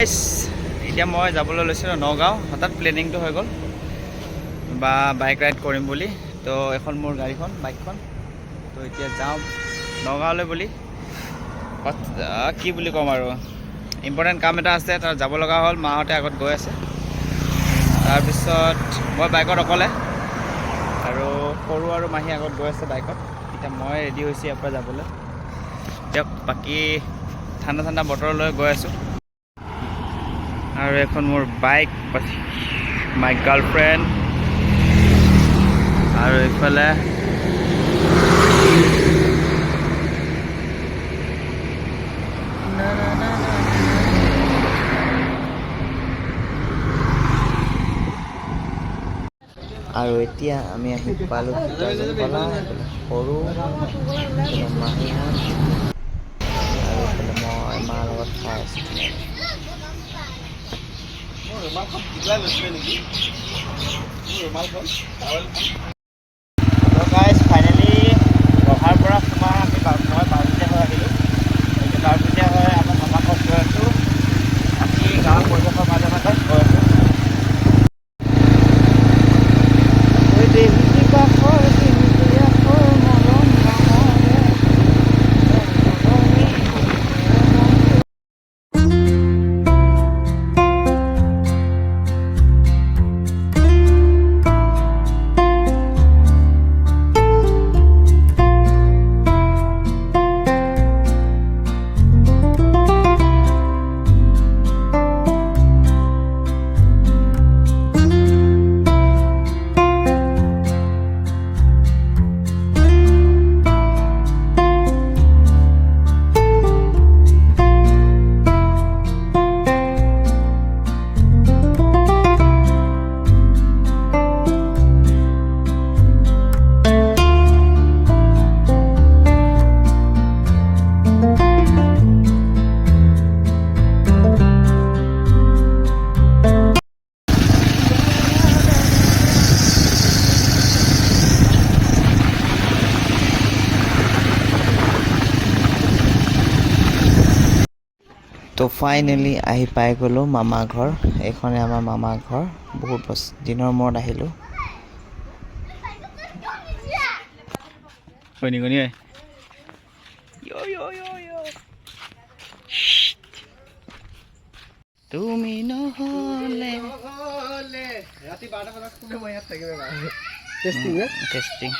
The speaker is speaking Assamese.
এতিয়া মই যাবলৈ লৈছিলোঁ নগাঁও। হঠাৎ প্লেনিংটো হৈ গ'ল বা বাইক ৰাইড কৰিম বুলি। তো এখন মোৰ গাড়ীখন বাইকখন, তো এতিয়া যাওঁ নগাঁৱলৈ বুলি। কি বুলি ক'ম আৰু, ইম্পৰ্টেণ্ট কাম এটা আছে, তাত যাব লগা হ'ল। মাহঁতে আগত গৈ আছে, তাৰপিছত মই বাইকত অকলে আৰু সৰু আৰু মাহী আগত গৈ আছে বাইকত। এতিয়া মই ৰেডি হৈছোঁ ইয়াৰ পৰা যাবলৈ। দিয়ক, বাকী ঠাণ্ডা ঠাণ্ডা বতৰলৈ গৈ আছোঁ। আৰু এখন মোৰ বাইক, মাই গাৰ্লফ্ৰেণ্ড, আৰু এইফালে আৰু এতিয়া আমি আহি পালোঁ সীতাজনপালা। সৰু মাহীহঁত আৰু এইফালে মই মাৰ লগত খাই আছোঁ। ফাইনেলি ৰহাৰ পৰা সোমাই মই বাৰপুজীয়া হৈ আহিলোঁ। বাৰপুজীয়া হৈ আমাৰ মামাৰ ঘৰত গৈ আছোঁ। বাকী গাঁৱৰ পৰিৱেশৰ মাজে মাজে গৈ আছোঁ। তো ফাইনেলি আহি পাই গ'লোঁ মামা ঘৰ। এইখনে আমাৰ মামা ঘৰ। বহুত দিনৰ মূৰত আহিলোঁ। তুমি নহ'লে ৰাতি 12টা বজাত মই ইয়াত থাকিব। টেষ্টিং